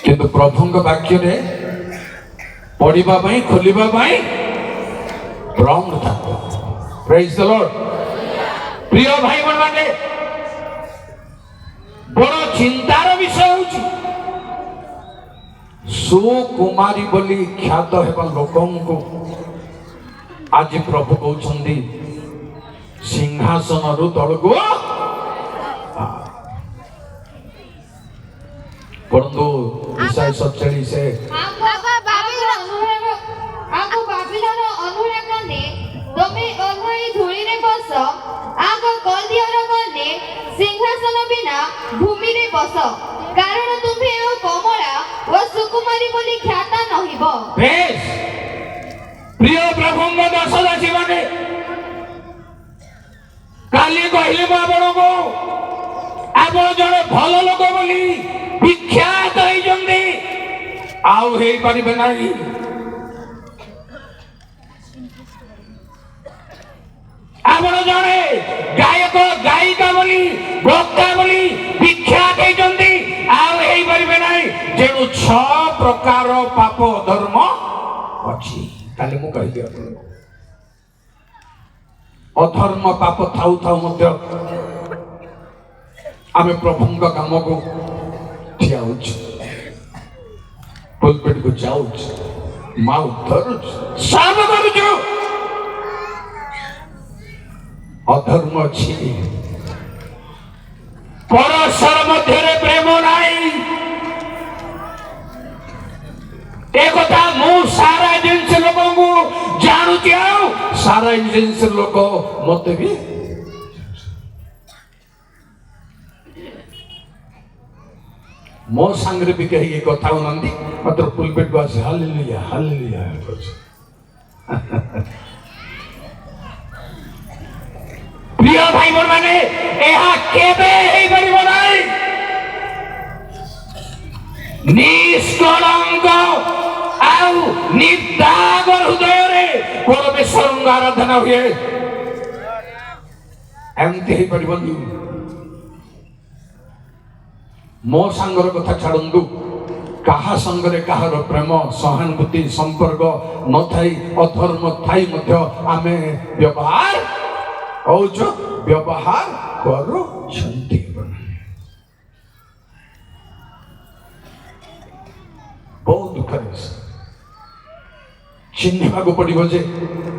किंतु प्रभु वाक्य पढ़ा खोलिबा रंग था। Praise the Lord. प्रिय भाई माने बड़ चिंतार विषय होची सुकुमारी बोली ख्यात हेबा लोकों को आज प्रभु कहउछंदी सिंहासन रु तळको परंतु ईसाई 47 से सिंहासन बिना भूमि रे बस कारण तुम्हे कमला व सुकुमारी बोली ख्याता नहिबो। बेश प्रिय प्रभुंग दासदासी माने काली कहले बाबण को आपण जड़े भल लोक बोली विख्यात होइजंदी आउ हेई परिबे नाही। आपण जड़े गायक गायिका बोली वक्ता बोली विख्यात होइजंदी आउ हेई परिबे नाही। जेणु 6 प्रकार पाप धर्म अछि काली मु कहि दिया अधर्म पाप थाउ थाउ मध्य आमे प्रभुंग काम को ठियाउछ पुलपेट को जाउछ माउथ धरुछ सब करूछ अधर्म अछि परस्पर मध्य प्रेम नाही। एक मु सारा जिनस लोक को जानूची सारा जिनस लोक मत भी मो सांगरे भी कही कथा होनांदी मात्र पुलपेट को आसे हालेलुया हालेलुया प्रिय भाई बोल माने एहा केबे हेई परिबो नाही। निष्कलंक आउ निर्दाग हृदय रे परमेश्वर आराधना हुए एमती हेई परिबनी। मो सांगर कथा छाड़ू कहा संगरे कहार प्रेम सहानुभूति संपर्क न थाई अधर्म थाई मध्य आमे व्यवहार औच व्यवहार करू छंती बहुत दुख चिन्हवा को पड़ो जे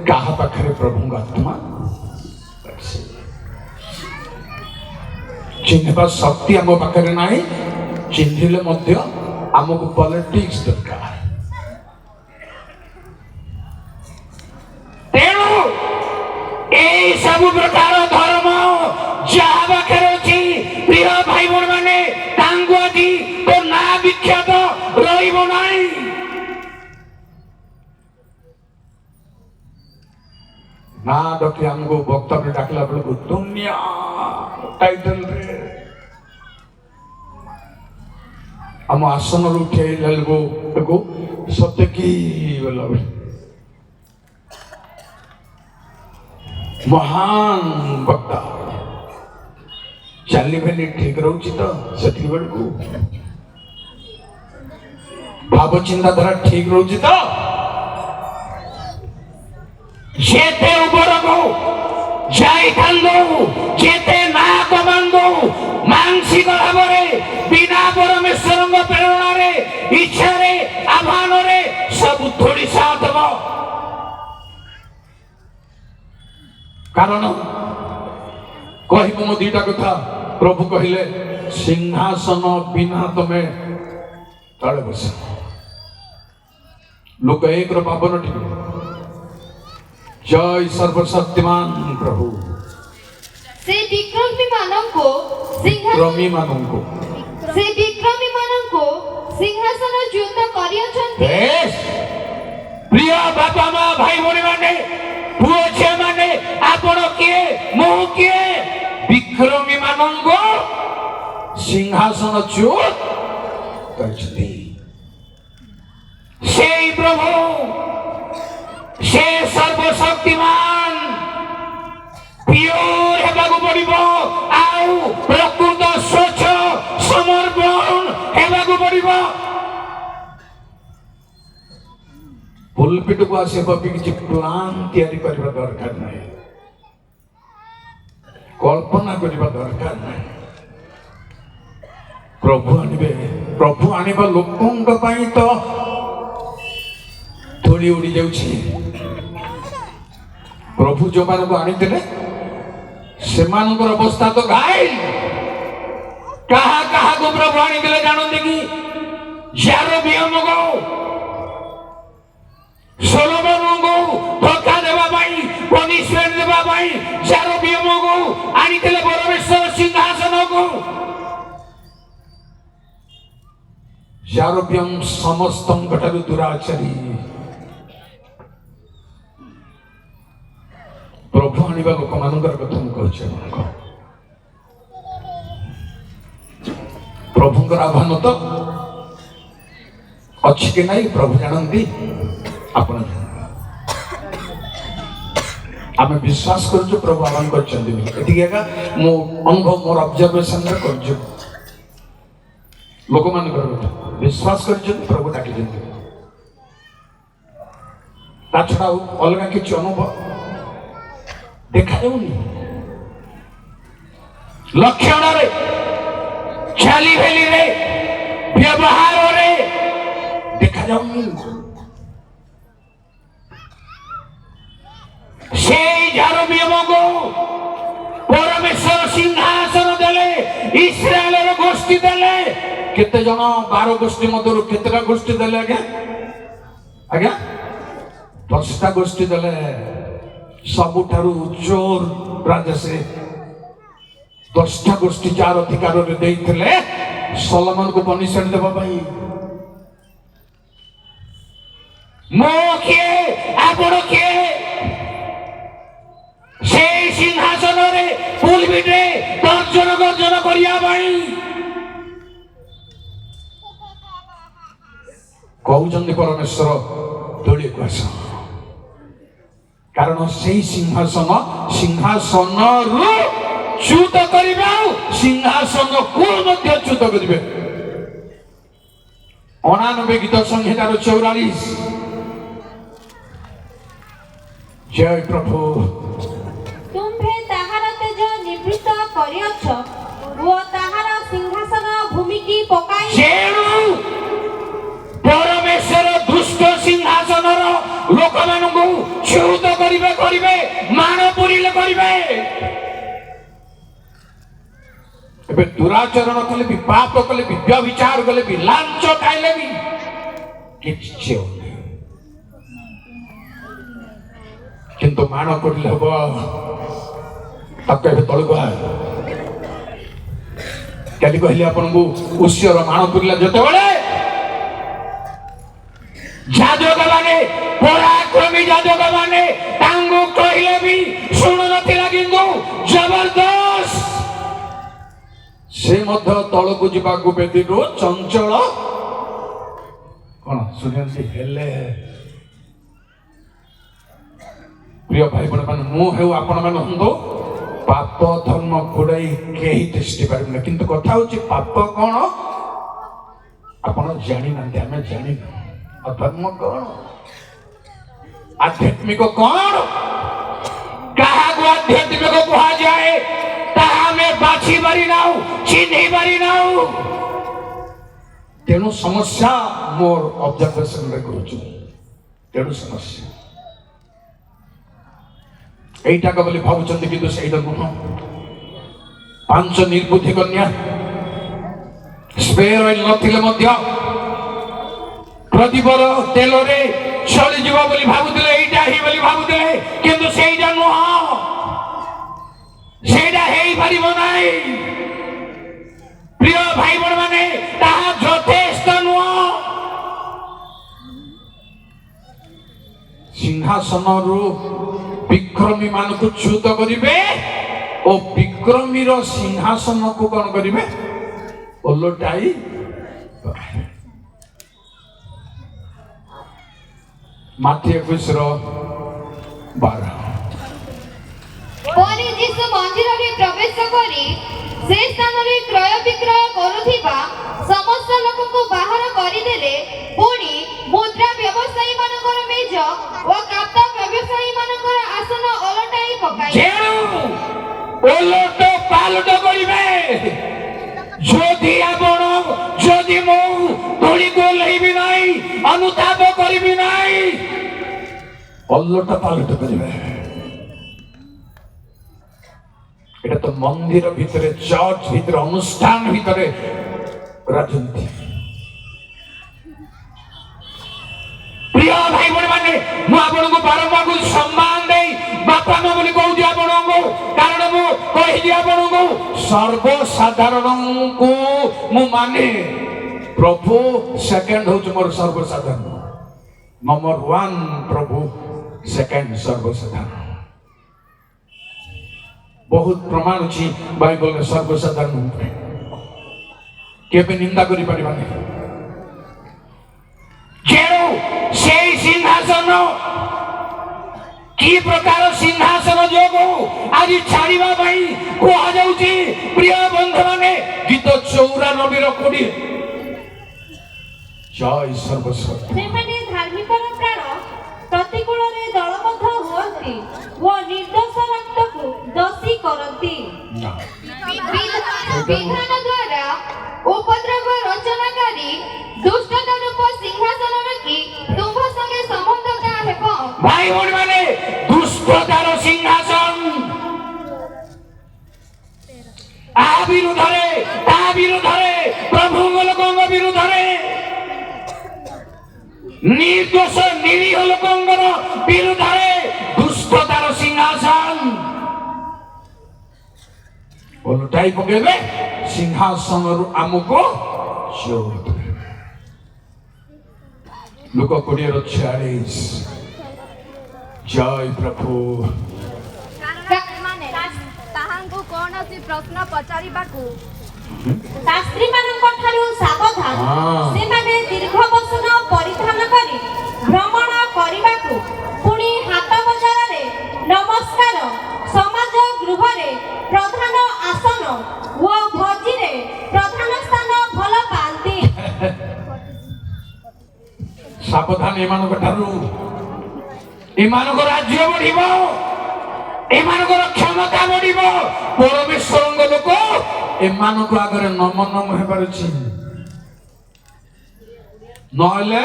कहा पाखरे प्रभु आत्मा चिन्हवा शक्ति आम पाखे ना चिन्हिले आमको पॉलिटिक्स दरकार तेणु यही सब प्रकार धर्म जहाँ पाखे अच्छी प्रिय भाई बहन मैंने आदि तो ना विख्यात रहिबो नाही। ना डॉक्टर हमको वक्तव्य डाकला बेलू दुनिया टाइटल रे हम आसन उठे लगो सत्य की बोला महान वक्ता चलने बेले ठीक रोची तो सती बेलू भाव चिंताधारा ठीक रोची तो जेते उपरको जाई थांदो जेते ना कमांदो मानसिक भावरे बिना परमेश्वरଙ୍କ प्रेरणारे इच्छारे आह्वानरे सब थोड़ी साथ दबो कारण कहिबो मो दीटा कथा प्रभु कहिले सिंहासन बिना तमे तळे बस लोक एक रो पावन टिके जय सर्वशक्तिमान प्रभु से विक्रमी माननको सिंहासन च्युत करियछन्ति। प्रिय बापा माँ भाई भौणी माने पुओ झिया माने आपण किए मु किए विक्रमी माननको सिंहासन च्युत करछन्ति। से प्रभु से सर्वशक्तिमान प्योर हेबाकु पड़िबो आउ प्रकृत स्वच्छ समर्पण हेबाकु पड़िबो पुलपिट को आसवा किसी प्लान तैयारी करने दरकार नहीं, कल्पना करने दरकार नहीं। प्रभु आने लोकों तो धूली उड़ी जाऊँ। प्रभु जो मान को आनी से अवस्था तो घायल। कहा कहा को प्रभु आनी जानते कि यारोबियाम को सोलोमन को धोखा देवा पाई पनिशमेंट देवा पाई यारोबियाम को आनी परमेश्वर सिंहासन को। यारोबियाम समस्त दुराचारी। प्रभु आनिबा लोक मानकर कथा मुझे प्रभुंकर आह्वान तो अच्छी कि नहीं प्रभु जानती। आपण आम विश्वास कर प्रभु आह्वान कर मो अनुभव मोर ऑब्जर्वेशन कर लोक मान विश्वास कर प्रभु डाकी छड़ा अलग किसी अनुभव देखा लक्षण रे चाली भेली रे व्यवहार रे देखा जाऊनी। से यारोबियाम को परमेश्वर सिंहासन देले इस्राएल गोष्ठी देले केते जन 12 गोष्ठी मध्य केतेटा गोष्ठी देले आज्ञा आज्ञा 10टा गोष्ठी देले। सबुठारु चोर राजा से 10टा गोष्ठी जार अधिकार सोलोमन को पनिशमेंट देवा पाई। मो किए आपण किए से सिंहासन रे पुलपिट रे तर्जन गर्जन करिया पाई कहउचंदी परमेश्वर तोली को आस। कारण से सिंहासन च्युत करिबे सिंहासन को मध्य च्युत करिबे। 89 गीत संहितार 44। जय प्रभु। तुम्भे ताहार तेज निवृत्त करियछ ओ ताहार सिंहासन भूमि की पकाई। जेणु परमेश्वर दुष्ट सिंहासन लोक मान च्युत करिबे मान पुरिले करिबे। एबे दुराचरण कले भी पाप कले भी व्यभिचार कले भी लांच खाइले भी किछि होनी किंतु मान पुरिले हबो तके तळको काली कहली आपन को उस्यर मान पुरिला जते बेले जाजक माने पराक्रमी जाजक माने तांगु कहले भी सुन नथिला किंतु जबरदस्त से मध्य तळको जिबाकू बेदीरो चंचल कोन सुनंती हेले। प्रिय भाई बहन मान मु हेउ आपण मान हंदो पाप धर्म गुड़ाई केही दृष्टि पारिबना किंतु कथा होची पाप कोन आपण जानि नांते हमें जानि अधर्म कौन आध्यात्मिक कौन कहा को आध्यात्मिक कहा जाए ताहा में बाछी बारी नाउ चिन्ही बारी नाउ तेणु समस्या मोर ऑब्जर्वेशन रे करूछु तेणु समस्या एटा का बोली भाबुचंदी किंतु सेइदा नुह 5 निर्बुद्धि कन्या स्पेयर ऑयल नथिले मध्य प्रदीपर तेल रे चली जीव बोली भाबुतिले एटा ही बोली भाबुतिले किंतु सेइटा नुह सेइटा हेई परिबो नाही। प्रिय भाई बहन माने ताहा यथेष्ट नुह। सिंहासन रु विक्रमी मान को च्युत करिवे ओ विक्रमी रो सिंहासन को कोन करिवे ओलटाई। माथी 21:12 परे जीसु मंदिर रे प्रवेश करी से स्थान रे क्रय विक्रय करूथिबा समस्त लोक को बाहर करी देले पुणी मुद्रा व्यवसायी मानकर में ଓ କାପ୍ତା ବ୍ୟବସାୟୀ ମାନଙ୍କର ଆସନ ଓଲଟାଇ ପକାଇ ଯେଣୁ ଓଲଟ ପାଲଟ କରିବେ। ଯଦି ମୁଁ ଧୂଳିକୁ ଓହ୍ଲେଇବି ନାହିଁ, ଅନୁତାପ କରିବି ନାହିଁ, ଓଲଟ ପାଲଟ କରିବେ। এটা তো মন্দির ভিতরে, চর্চ ভিতরে, অনুষ্ঠান ভিতরে রাজনীতি। প্রিয় ভাই ভଉଣୀ ମାନେ, ମୁଁ ଆପଣଙ୍କୁ ବାରମ୍ବାର ସମ୍ମାନ ଦେଇ ବାପା ମା ବୋଲି କହୁଛି ଆପଣଙ୍କୁ, କାରଣ ମୁଁ କହିଲି ଆପଣଙ୍କୁ ସର୍ବସାଧାରଣଙ୍କୁ ମୁଁ ମାନେ। ପ୍ରଭୁ ସେକେଣ୍ଡ ହଉଛି ମୋର ସର୍ବସାଧାରଣ, ନମ୍ବର 1 ପ୍ରଭୁ, ସେକେଣ୍ଡ ସର୍ବସାଧାରଣ। ବହୁତ ପ୍ରମାଣ ଅଛି ବାଇବଲରେ ସର୍ବସାଧାରଣ ଉପରେ, କେବେ ନିନ୍ଦା କରିପାରିବାନି। ଯେଣୁ ସେଇ ସିଂହାସନ କି ପ୍ରକାର ସିଂହାସନ ଯୋଗୁଁ ଆଜି ଛାଡ଼ିବା ପାଇଁ କୁହାଯାଉଛି। ପ୍ରିୟ ବନ୍ଧୁମାନେ, ଗୀତ 94 20, ଜୟ ସର୍ବଶକ୍ତି। ସେମାନେ ଧାର୍ମିକର ପ୍ରାଣ ପ୍ରତିକୂଳରେ ଦଳବଦ୍ଧ ହୁଅନ୍ତି ଓ ନିର୍ଦ୍ଦୋଷ ରକ୍ତକୁ ଦୋଷୀ କରନ୍ତି। ବିଧାନ ଦ୍ୱାରା ଉପଦ୍ରବ ରଚନାକାରୀ ଦୁଷ୍ଟତା ରୂପ ସିଂହାସନ ରଖି ତୁମ୍ଭ ସଙ୍ଗେ ସମ୍ବନ୍ଧ ହେବ। ଭାଇ ଭଉଣୀ ମାନେ, ଦୁଷ୍ଟତାର ସିଂହାସନ ଆ ବିରୁଦ୍ଧରେ, ତା ବିରୁଦ୍ଧରେ, ପ୍ରଭୁଙ୍କ ଲୋକଙ୍କ ବିରୁଦ୍ଧରେ, ନିର୍ଦ୍ଦୋଷ ନିରୀହ ଲୋକଙ୍କର ବିରୁଦ୍ଧରେ ଦୁଷ୍ଟତାର ସିଂହାସନ ଓଲଟାଇ ପକେଇବେ। ସିଂହାସନରୁ ଆମକୁ ଚୋର କରିବେ। ଲୁକ 20:46, ଜୟ ପ୍ରଭୁ। ତାହାଙ୍କୁ କୌଣସି ପ୍ରଶ୍ନ ପଚାରିବାକୁ ଶାସ୍ତ୍ରୀମାନଙ୍କ ଠାରୁ ସାବଧାନ। ସେମାନେ ଦୀର୍ଘ ବସନ ପରିଧାନ କରି ଭ୍ରମଣ କରିବାକୁ, ପୁଣି ହାଟ ବଜାରରେ ନମସ୍କାର, ସମାଜ ଗୃହରେ ପ୍ରଧାନ ଆସନ ଓ ଭୋଜିରେ ପ୍ରଧାନ ସ୍ଥାନ ଭଲ ପାଆନ୍ତି। ସାବଧାନ ଏମାନଙ୍କ ଠାରୁ। ଏମାନଙ୍କ ରାଜ୍ୟ ବଢିବ, ଏମାନଙ୍କର କ୍ଷମତା ବଢିବ। ପରମେଶ୍ୱରଙ୍କ ଲୋକ ଏମାନଙ୍କ ଆଗରେ ନମ ନମ ହେବାର ଅଛି, ନହେଲେ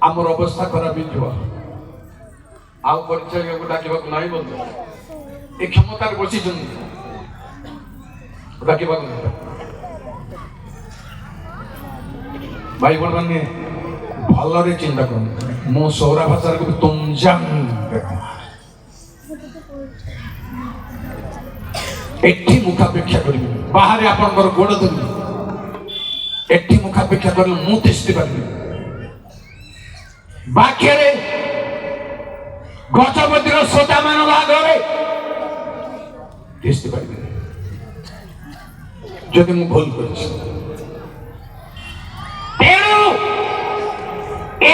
ଆମର ଅବସ୍ଥା ଖରାପ ହେଇଯିବ। ଆଉ ପରିଚୟକୁ ଡାକିବାକୁ ନାହିଁ ବନ୍ଧୁ, ଏ କ୍ଷମତାରେ ବସିଛନ୍ତି, ଡାକିବାକୁ ନାହିଁ। ଭାଇ ଭଉଣୀ ମାନେ, ଭଲରେ ଚିନ୍ତା କରନ୍ତୁ। ମୁଁ ସୌରା ଭାଷାରେ କହିବି ତୁମଜାଙ୍ଗ। ଏଠି ମୁଖାପେକ୍ଷା କରିବି, ବାହାରେ ଆପଣଙ୍କର ଗୋଡ଼ ଧରିବି। ଏଠି ମୁଖାପେକ୍ଷା କରିଲେ ମୁଁ ତିଷ୍ଠି ପାରିବି। ବାକ୍ୟରେ ଗଜପତିର ଶ୍ରୋତାମାନଙ୍କ ଆଗରେ ତିଷ୍ଠି ପାରିବି ଯଦି ମୁଁ ଭୁଲ କରିଛି। ତେଣୁ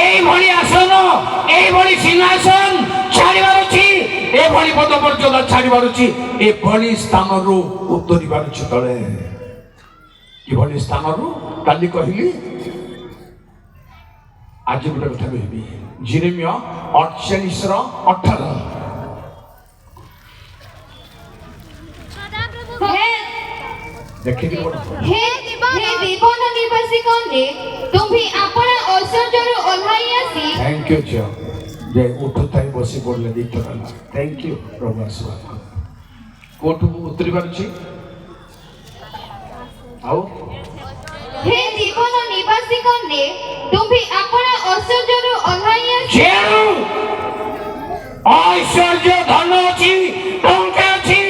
এইভଳି আসন, এইভଳି সিংহাসন ছাড়িবার ଅଛି, এভଳି পদ পର୍ଯ୍ୟନ୍ତ ছাড়িবার ଅଛି, এভଳି ସ୍ଥାନରୁ ଉତ୍ତରିବାର ଅଛି ତଳେ। ଏଭଳି ସ୍ଥାନରୁ କାଲି କହିଲି, ଆଜି ଗୋଟେ କଥା କହିବି। ଜିରେମିୟ 48:18, ଦେଖିକି ହେ ଜୀବନ ନିବାସୀ କନ୍ୟା, ତୁମ୍ଭେ ଆପଣା ଐଶ୍ୱର୍ଯ୍ୟରୁ ଓହ୍ଲାଇ ଆସି थैंक यू ଝିଅ, ଯେ ଉଠୁଥାଇ ବସି ପଡ଼ିଲେ ଦିଥର ହେଲା। थैंक यू ପ୍ରଭୁ ଆଶୀର୍ବାଦ କର। କୋଉଠୁ ଉତ୍ତରିବାର ଅଛି? ଆଉ ହେ ଜୀବନ ନିବାସୀ କନ୍ୟା, ତୁମ୍ଭେ ଆପଣା ଐଶ୍ୱର୍ଯ୍ୟରୁ ଓହ୍ଲାଇ ଆସି ଯେଣୁ ଐଶ୍ୱର୍ଯ୍ୟ, ଧନ ଅଛି, ଟଙ୍କା ଅଛି,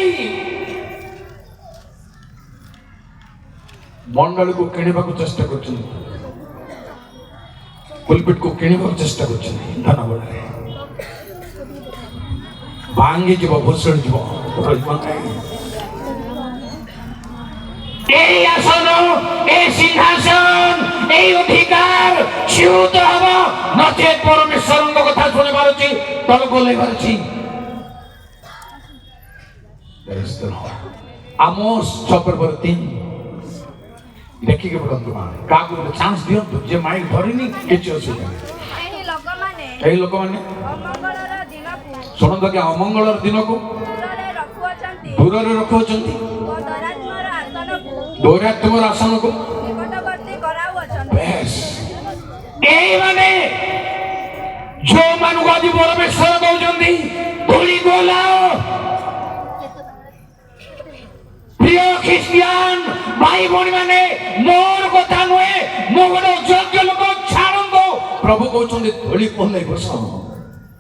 ମଣ୍ଡଳୀକୁ କିଣିବାକୁ ଚେଷ୍ଟା କରୁଛନ୍ତି, ପୁଲପିଟକୁ କିଣିବାକୁ ଚେଷ୍ଟା କରୁଛନ୍ତି। ଧନ ବଳରେ ଭାଙ୍ଗିଯିବ, ଭୂଷଣ ଯିବ, ରହିବ ନାହିଁ। এই আসন, এই সিংহাসন, এই অধিকার চ্যুত হব, নচেত পরমেশ্বরଙ୍କ କଥା ଶୁଣିବାର ଅଛି, ତଳକୁ ଓହ୍ଲାଇବାର ଅଛି। ଆମୋସ 6:3 ଦେଖିକି ପଢନ୍ତୁ। କାହାକୁ ଗୋଟେ ଚାନ୍ସ ଦିଅନ୍ତୁ, ଯେ ମାଇକ ଧରିନି କିଛି ଅସୁବିଧା ନାହିଁ। ଏହି ଲୋକମାନେ ସେଇ ଲୋକମାନେ ଅମଙ୍ଗଳର ଦିନକୁ ଶୁଣନ୍ତୁ କି ଅମଙ୍ଗଳର ଦିନକୁ ଦୂରରେ ରଖୁଅଛନ୍ତି ଓ ଦୌରାତ୍ମର ଆସନକୁ ଦୌରାତ୍ମର ଆସନକୁ ନିକଟବର୍ତ୍ତୀ କରାଉଅଛନ୍ତି। ବେଶ ଏଇମାନେ ଯୋଉମାନଙ୍କୁ ଆଜି ପରମେଶ୍ୱର ଦଉଛନ୍ତି ଧୂଳି ଗୋଲାଅ প্রিয় খ্রিস্টিয়ান ভাই ভଉଣୀ ମାନେ ମୋର କଥା ନୁହେଁ ମୁଁ ଗୋଟେ ଯୋଗ୍ୟ ଲୋକ ଛାଡ଼ନ୍ତୁ ପ୍ରଭୁ କହୁଛନ୍ତି ଧୂଳି ପୋଲେଇ ବସ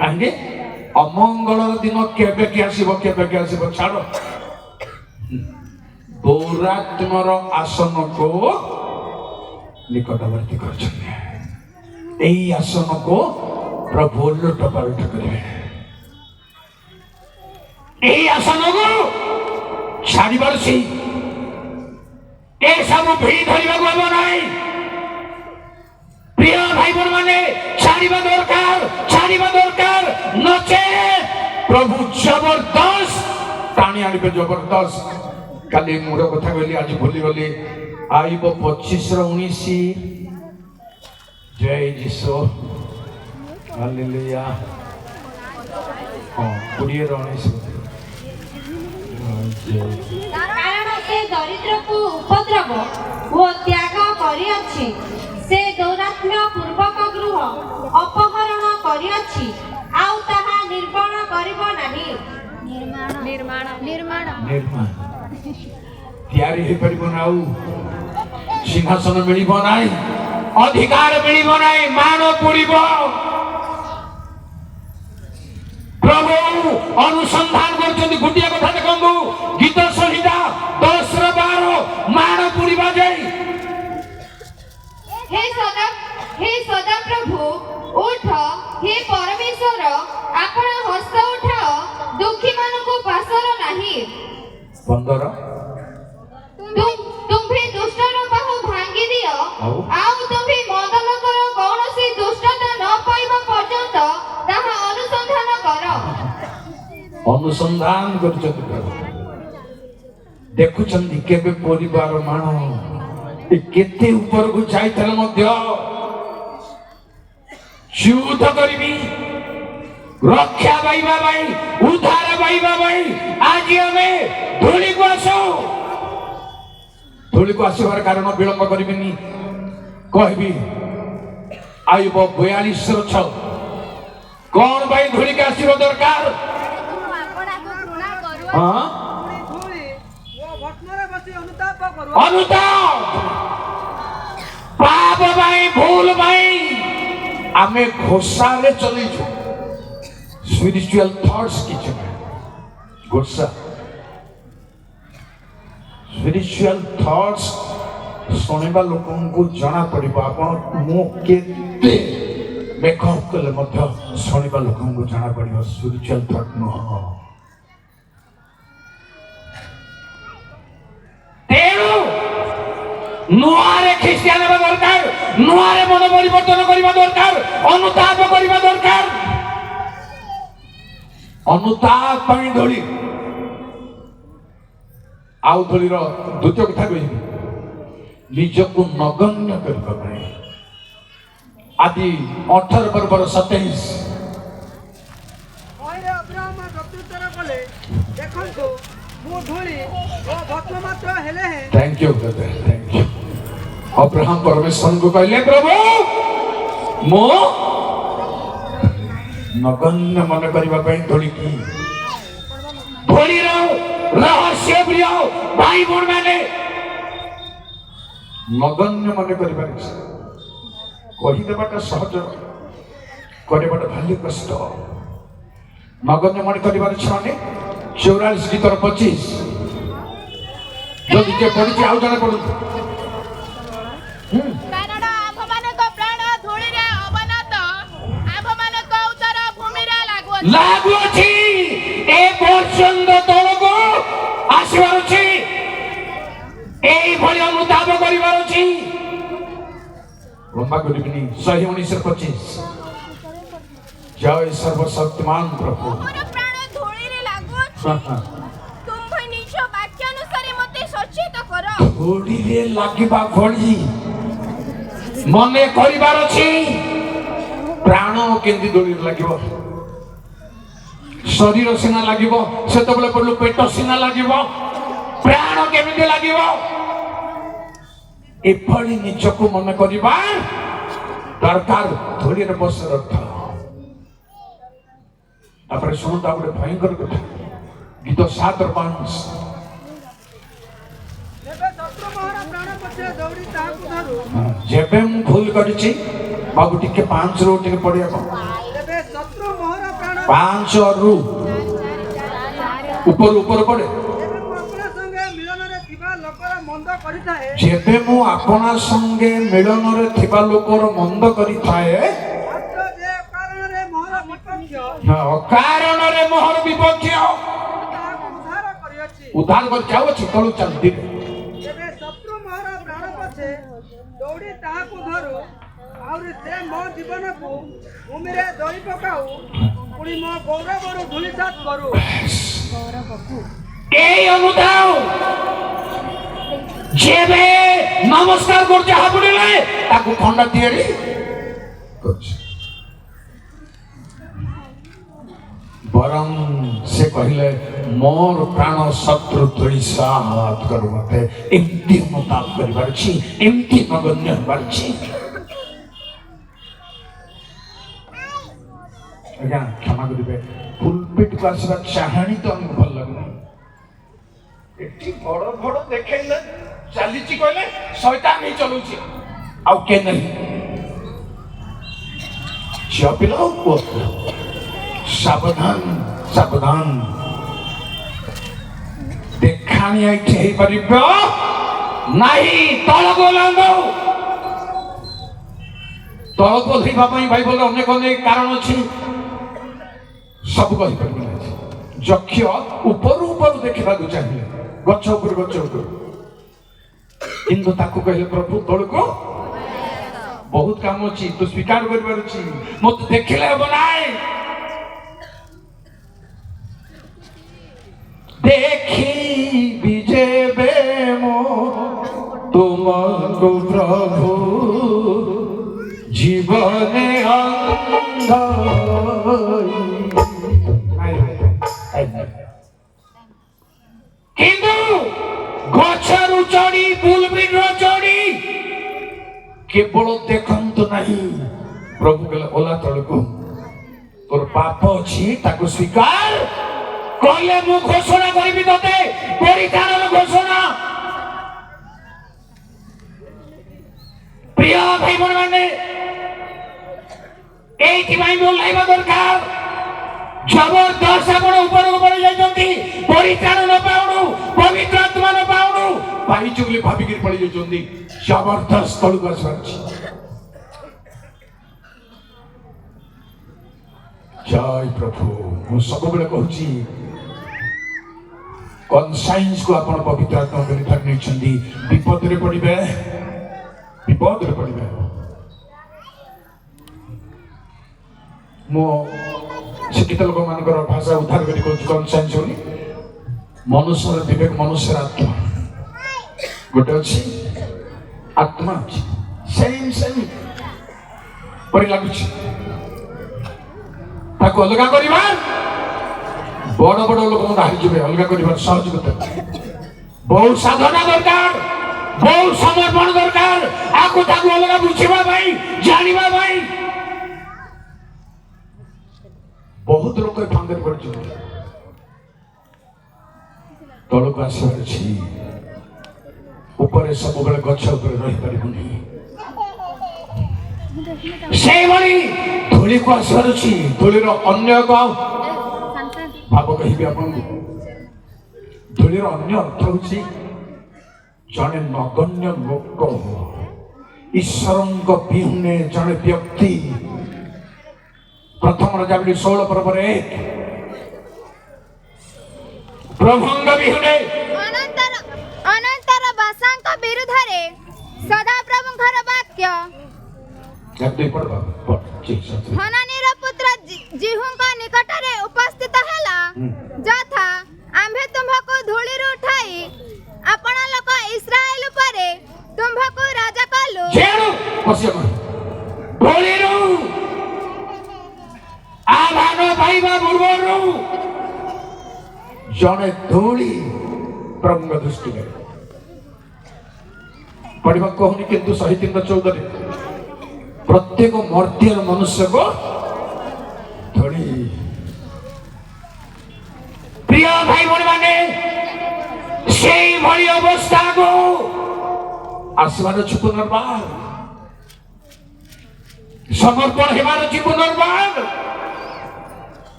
କାହିଁକି ଅମଙ୍ଗଳର ଦିନ କେବେ କି ଆସିବ ଛାଡ଼ ଦୌରାତ୍ମର ଆସନକୁ ନିକଟବର୍ତ୍ତୀ କରିଛନ୍ତି ଏହି ଆସନକୁ ପ୍ରଭୁ ଓଲଟ ପାଲଟ କରିବେ ଏହି ଆସନକୁ ଛାଡ଼ିବାର ସେଇ ଏସବୁ ଭିଡ଼ି ଧରିବାକୁ ହେବ ନାହିଁ ପ୍ରିୟ ଭାଇ ଭଉଣୀ ମାନେ ଛାଡ଼ିବା ଦରକାର ନଚେତ୍ ପ୍ରଭୁ ଜବରଦସ୍ତ ଟାଣି ଆଣିବେ ଜବରଦସ୍ତ କାଲି ମୋର କଥା କହିଲି ଆଜି ଭୁଲିଗଲି ଆଇବ 25/19 ଜୟ ଯୀଶୁ ହାଲେଲୁୟା 20/19 କାରଣ ସେ ଦରିଦ୍ରକୁ ଉପଦ୍ରବ ଓ ତ୍ୟାଗ କରିଅଛି ସେ ଦୌରାତ୍ମ୍ୟ ପୂର୍ବକ ଗୃହ ଅପହରଣ କରିଅଛି ଆଉ ତାହା ନିର୍ମାଣ କରିବ ନାହିଁ। ନିର୍ମାଣ ତିଆରି ହେଇପାରିବ ନା ଆଉ ସିଂହାସନ ମିଳିବ ନାହିଁ ଅଧିକାର ମିଳିବ ନାହିଁ ମାନ ପଡ଼ିବ ପ୍ରଭୁ ଅନୁସନ୍ଧାନ କରୁଛନ୍ତି ଗୋଟିଏ କଥା ଦେଖନ୍ତୁ ଗୀତ ସଂହିତା 10:12 ମାନ ପଡ଼ିବା ଯାଇ हे सदा प्रभु उठ हे परमेश्वर आपण हस्त उठाओ दुखी मानकु पासर नाही 15 तुम्ही दुष्टर बाहु भांगी दियो आउ तुम्ही मंद लोकर कौनसी दुष्टता न पाइबा पर्यंत ताहा अनुसंधान करो ଅନୁସନ୍ଧାନ କରୁଛନ୍ତି ପ୍ରଭୁ ଦେଖୁଛନ୍ତି କେବେ ପରିବାର ମାନ କେତେ ଉପରକୁ ଯାଇଥିଲେ ମଧ୍ୟ ଯୁଦ୍ଧ କରିବି ରକ୍ଷା ପାଇବା ପାଇଁ ଉଦ୍ଧାର ପାଇବା ପାଇଁ ଆଜି ଆମେ ଧୂଳିକୁ ଆସିବାର କାରଣ ବିଳମ୍ବ କରିବିନି କହିବି ଆଇବ 42 କଣ ପାଇଁ ଧୂଳିକି ଆସିବା ଦରକାର ଅନୁତାପ ପାପ ପାଇଁ ଭୁଲ ପାଇଁ ଆମେ ଘୋଷାରେ ଚଲେଇଛୁ ସ୍ପିରିଚୁଆଲ ଥଟ୍ସ କିଛି ନାହିଁ ଘୋଷା ସ୍ପିରିଚୁଆଲ ଥଟ୍ସ ଶୁଣିବା ଲୋକଙ୍କୁ ଜଣା ପଡ଼ିବ ଆପଣ ମୁଁ କେତେ ମେକଅପ୍ କଲେ ମଧ୍ୟ ଶୁଣିବା ଲୋକଙ୍କୁ ଜଣା ପଡ଼ିବ ସ୍ପିରିଚୁଆଲ ଥଟ୍ ନୁହଁ ତେଣୁ ନୂଆରେ ଖ୍ରୀଷ୍ଟିଆନ ହେବା ଦରକାର ନୂଆରେ ମନ ପରିବର୍ତ୍ତନ କରିବା ଦରକାର ଅନୁତାପ କରିବା ଦରକାର ଅନୁତାପ ପାଇଁ ଧୂଳି ଆଉ ଧୂଳିର ଦ୍ୱିତୀୟ କଥା କହିବି ନିଜକୁ ନଗଣ୍ୟ କରିବା ପାଇଁ ଆଦି 18:27 ଦେଖନ୍ତୁ ମୁଁ ଧୂଳି ଓ ଭସ୍ମ ମାତ୍ର ହେଲେ thank you brother thank you Abraham परमेश्वर को कहले प्रभु मो नगण्य मन करबा ପାଇଁ धूली की धूली रहस्य प्रिय भाई बोन माने नगण्य मन करबा कहि देबाटा सहज करबाटा भारी कष्ट नगण्य मन करबा छने 44 गीतर 25 যদি কে পড়িছে আউ জনে পড়ুন କାରଣ ଆମ୍ଭମାନଙ୍କ ପ୍ରାଣ ଧୂଳିରେ ଅବନତ ଆମ୍ଭମାନଙ୍କ ଉତ୍ତର ଭୂମିରେ ଲାଗୁଅଛି ଏ ପର୍ଯ୍ୟନ୍ତ ତଳକୁ ଆସିବାର ଅଛି এইভাবে অনুতাপ করিবার ଅଛି লম্বা করিবিনি 119:25 জয় সর্বশক্তিমান প্রভু ମୋର ପ୍ରାଣ ଧୂଳିରେ ଲାଗୁଅଛି ତୁମ୍ଭ ନିଜ ବାକ୍ୟ ଅନୁସାରେ ମୋତେ ସଚେତ କର ଧୂଳିରେ ଲାଗିବା ଭଳି ମନେ କରିବାର ଅଛି ପ୍ରାଣ କେମିତି ଦୋଳିରେ ଲାଗିବ, ଶରୀର ସିନା ଲାଗିବ, ସେତେବେଳେ ପଡ଼ିଲୁ ପେଟ ସିନା ଲାଗିବ, ପ୍ରାଣ କେମିତି ଲାଗିବ? ଏଭଳି ନିଜକୁ ମନେ କରିବା ଦରକାର ଦୋଳିରେ ବସିବାର ଅର୍ଥ। ତାପରେ ଶୁଣନ୍ତୁ ଆଉ ଗୋଟେ ଭୟଙ୍କର କଥା, ଗୀତ 7:5। ଯେବେ ଶତ୍ରୁ ମୋହର ପ୍ରାଣ ପଛେ ଦୌଡ଼ି ତାହାକୁ ଧରୁ, ଯେବେ ମୁଁ ଭୁଲ କରିଛି, ବାବୁ ଟିକେ 5ରୁ ଟିକେ ପଢିବାକୁ, ତେବେ ଶତ୍ରୁ ମୋହର ପ୍ରାଣ 5ରୁ ଉପରୁ ପଡେ। ଯେବେ ମୁଁ ଆପଣା ସଙ୍ଗେ ମିଳନରେ ଥିବା ଲୋକର ମନ୍ଦ କରିଥାଏ, ଯେବେ ମୁଁ ଆପଣା ସଙ୍ଗେ ମିଳନରେ ଥିବା ଲୋକର ମନ୍ଦ କରିଥାଏ, ମାତ୍ର ଯେ କାରଣରେ ମୋହର ବିପକ୍ଷ ଅକାରଣରେ ମୋହର ବିପକ୍ଷ ତାହାକୁ ଉଦ୍ଧାର କରିଅଛି। ଉଦ୍ଧାର କରି ଯାଉଅଛି, ତଳୁ ଚାଲୁଛି। ତେବେ ଶତ୍ରୁ ମୋହର ପ୍ରାଣ ପଛେ ଦୌଡ଼ି ତାହାକୁ ଧରୁ, ଆହୁରି ସେ ମୋ ଜୀବନକୁ ଭୂମିରେ ଦଳି ପକାଉ, ପୁଣି ମୋ ଗୌରବରୁ ଧୂଳିସାତ୍ କରୁ। এই অনুদাও যেবে নমস্কার করছে হাবুড়িলে তাকে খন্ডা তিଆରି করছে। বরং সে কহিলে মোর প্রাণ শত্রু ধূলিসাৎ করু মতে, এমতি মোতাল করিপারছি, এমতি নগণ্য হইপারছি। আজ্ঞা ক্ষমা করিবে, পুলপিটକୁ ଆସିବା ଚାହାଣୀ ତ ଆମକୁ ଭଲ ଲାଗୁନି। ଏଠି ବଡ ବଡ ଦେଖେଇଲେ ଚାଲିଛି କହିଲେ ଶୈତାନ ହିଁ ଚଲଉଛି, ଆଉ କେ ନାହିଁ। ଝିଅ ପିଲା ଆଉ ପୁଅ ପିଲା ସାବଧାନ ସାବଧାନ। ଦେଖାଣିଆ ଏଠି ହେଇପାରିବ ନାହିଁ। ତଳକୁ ଓହ୍ଲାନ୍ତୁ। ତଳକୁ ଓହ୍ଲାଇବା ପାଇଁ ବାଇବଲରେ ଅନେକ ଅନେକ କାରଣ ଅଛି, ସବୁ କହିପାରିବି ନାହିଁ। ଯକ୍ଷ ଉପରୁ ଉପରୁ ଦେଖିବାକୁ ଚାହିଁଲେ, ଗଛ ଉପରୁ ଗଛ ଉପରୁ, କିନ୍ତୁ ତାକୁ କହିଲେ ପ୍ରଭୁ ତଳକୁ ବହୁତ କାମ ଅଛି, ତୁ ସ୍ୱୀକାର କରିବାର ଅଛି, ମତେ ଦେଖିଲେ ହବ ନାହିଁ। ଦେଖିବି ଯେବେ ମୋ ତୁମକୁ ପ୍ରଭୁ জীবনে অন্ধ কিন্তু গছরু চড়ি বুলবির চড়ি কেবল দেখন্তু ନାହିଁ। প্রভু କହିଲେ ଓଲା ତଳକୁ, ତୋର ପାପ ଅଛି ତାକୁ ସ୍ୱୀକାର କଲେ ମୁଁ ଘୋଷଣା କରିବି ତତେ ପରିତ୍ରାଣର ଘୋଷଣା। প্রিয় ভাই বোন মানে এইଥିପାଇଁ ବି ଓହ୍ଲାଇବା ଦରକାର। ଜବରଦସ୍ତ ଆପଣ ଉପରକୁ ପଳେଇ ଯାଇଛନ୍ତି, ପରିତ୍ରାଣ ନ ପାଉଣୁ, ପବିତ୍ର ଆତ୍ମା ନ ପାଉଣୁ, ପାଇଛୁ ବୋଲି ଭାବିକିରି ପଳେଇ ଯାଇଛନ୍ତି। ଜବରଦସ୍ତ ତଳକୁ ଆସିବାର ଅଛି। ଜୟ ପ୍ରଭୁ। ମୁଁ ସବୁବେଳେ କହୁଛି, କନସାଇନ୍ସକୁ ଆପଣ ପବିତ୍ର ଆତ୍ମା ବୋଲି ଧରି ନେଇଛନ୍ତି, ବିପଦରେ ପଡ଼ିବେ, ବିପଦରେ ପଡ଼ିବେ। ମୁଁ ଶିକ୍ଷିତ ଲୋକମାନଙ୍କର ଭାଷା ଉଦ୍ଧାର କରି କହୁଛି କନସାଇନ୍ସ ବୋଲି। ମନୁଷ୍ୟର ବିବେକ, ମନୁଷ୍ୟର ଆତ୍ମା ଗୋଟେ ଅଛି, ଆତ୍ମା ଅଛି, ସେମ୍ ସେମ୍ ପରି ଲାଗୁଛି। ତାକୁ ଅଲଗା କରିବା ବଡ ବଡ ଲୋକ ବାହାରିଯିବେ, ଅଲଗା କରିବାର ସହଜ କଥା। ବହୁତ ସାଧନା ଦରକାର, ବହୁତ ସମର୍ପଣ ଦରକାର, ଆକୁ ତାକୁ ଅଲଗା ବୁଝିବା ପାଇଁ, ଜାଣିବା ପାଇଁ। ବହୁତ ଲୋକ ଏ ଫାନ୍ଦରେ ପଡ଼ିଛନ୍ତି। ତଳକୁ ଆସିବାର ଅଛି, ଉପରେ ସବୁବେଳେ ଗଛ ଉପରେ ରହିପାରିବୁନି। ସେଇଭଳି ଧୂଳିକୁ ଆସିବାର ଅଛି। ଧୂଳିର ଅନ୍ୟ ଏକ ଭାବ କହିବି ଆପଣଙ୍କୁ। ଧୂଳିର ଅନ୍ୟ ଅର୍ଥ ହେଉଛି ଜଣେ ନଗଣ୍ୟ ଲୋକ, ଈଶ୍ୱରଙ୍କ ବିହୁନେ ଜଣେ ବ୍ୟକ୍ତି। ପ୍ରଥମ ରାଜାବଳୀ 16:1 ପ୍ରଭୁଙ୍କ ବିହୁନେ ଅନନ୍ତର ବାସାଙ୍କ ବିରୁଦ୍ଧରେ ସଦାପ୍ରଭୁଙ୍କର ବାକ୍ୟ ହନାନୀର ପୁତ୍ର ଜିହୁଙ୍କ ନିକଟରେ ଉପସ୍ଥିତ ହେଲା, ଯଥା ଆମ୍ଭେ ତୁମ୍ଭକୁ ଧୂଳିରୁ ଉଠାଇ ଆପଣ ଲୋକ ଇସ୍ରାଏଲ ଉପରେ ତୁମ୍ଭକୁ ରାଜା କଲୁ। ଧୂଳିରୁ ଆହ୍ୱାନ ପାଇବା ପୂର୍ବରୁ ଜଣେ ଧୂଳି ପ୍ରଭୁଙ୍କ ଦୃଷ୍ଟିରେ ପଢିବାକୁ କହୁନି, କିନ୍ତୁ 103:14 ପ୍ରତ୍ୟେକ ମର୍ତ୍ତ୍ୟର ମନୁଷ୍ୟକୁ ଧୂଳି। ପ୍ରିୟ ଭାଇ ଭଉଣୀ ମାନେ, ସେଇଭଳି ଅବସ୍ଥାକୁ ଆସିବାର ଅଛି ପୁନର୍ବାର, ସମର୍ପଣ ହେବାର ଅଛି ପୁନର୍ବାର।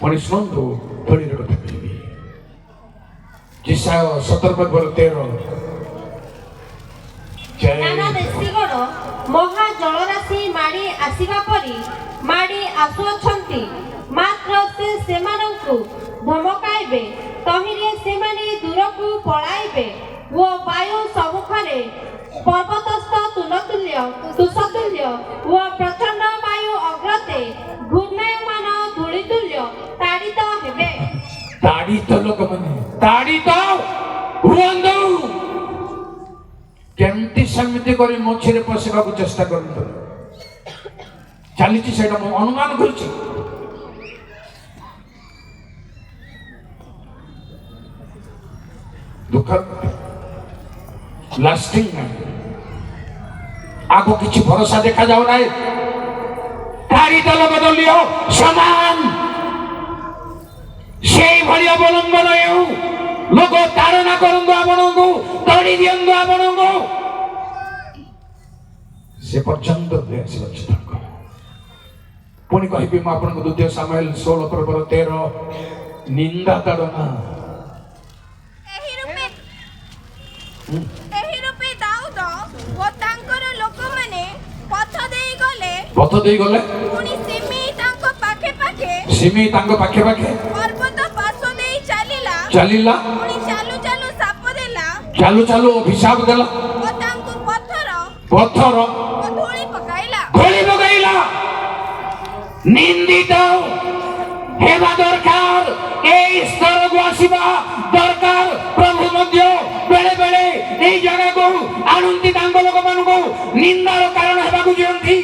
ପୁଣି ଶୁଣନ୍ତୁ, ଧୂଳିର କଥା କହିବି। ଯେଶାୟ 17:13 ନାନା ଦେଶୀଗଣ ମହା ଜଳରାଶି ମାଡ଼ି ଆସିବା ପରି ମାଡ଼ି ଆସୁଅଛନ୍ତି, ମାତ୍ର ସେ ସେମାନଙ୍କୁ ଧମକାଇବେ, ତହିଁରେ ସେମାନେ ଦୂରକୁ ପଳାଇବେ ଓ ବାୟୁ ସମ୍ମୁଖରେ ପର୍ବତସ୍ଥ ତୁଷତୁଲ୍ୟ ଓ ପ୍ରଚଣ୍ଡ ବାୟୁ ଅଗ୍ରତେ ଘୂର୍ଣ୍ଣାୟମାନ ଧୂଳିତୁଲ୍ୟ ତାଡ଼ିତ ହେବେ। ତାଡ଼ିତ ଲୋକମାନେ ତାଡ଼ିତ ହୁଅନ୍ତୁ। କେମିତି ସେମିତି କରି ମଝିରେ ପଶିବାକୁ ଚେଷ୍ଟା କରନ୍ତୁ। ଚାଲିଛି ସେଇଟା ମୁଁ ଅନୁମାନ କରୁଛି। ଦୁଃଖ ଲାଷ୍ଟିଂ ନାହିଁ, ଆଗକୁ କିଛି ଭରସା ଦେଖାଯାଉ ନାହିଁ। ତାଡ଼ିତ ଲୋକ ଦলীୟ ସମାନ ସେଇଭଳି ଅବଲମ୍ବନ ହେଉ। ଲୋକ ତାଡ଼ନା କରନ୍ତୁ ଆପଣଙ୍କୁ, ତଡ଼ି ଦିଅନ୍ତୁ ଆପଣଙ୍କୁ, ସେ ପର୍ଯ୍ୟନ୍ତ ଆସିଅଛି ତାଙ୍କ। ପୁଣି କହିବି ମୁଁ ଆପଣଙ୍କୁ 2 ସାମୁଏଲ 16:13 ନିନ୍ଦା ତାଡ଼ନା। ଏହି ରୂପେ ଦାଉଦ ଓ ତାଙ୍କର ଲୋକମାନେ ପଥ ଦେଇ ଗଲେ ପୁଣି ସିମେଇ ତାଙ୍କ ପାଖେ ପାଖେ ପର୍ବତ ପାର୍ଶ୍ୱ ଦେଇ ଚାଲିଲା ପୁଣି ଚାଲୁ ଚାଲୁ ଅଭିଶାପ ଦେଲା ଓ ତାଙ୍କୁ ପଥର ଓ ଧୂଳି ପକାଇଲା। ନିନ୍ଦିତ ହେବା ଦରକାର, এই ସ୍ତରକୁ ଆସିବା ଦରକାର। ପ୍ରଭୁ ମଧ୍ୟ ବେଳେ ବେଳେ এই ଜାଗାକୁ ଆଣନ୍ତି, ତାଙ୍କ ଲୋକମାନଙ୍କୁ ନିନ୍ଦାର କାରଣ ହେବାକୁ ଦିଅନ୍ତି।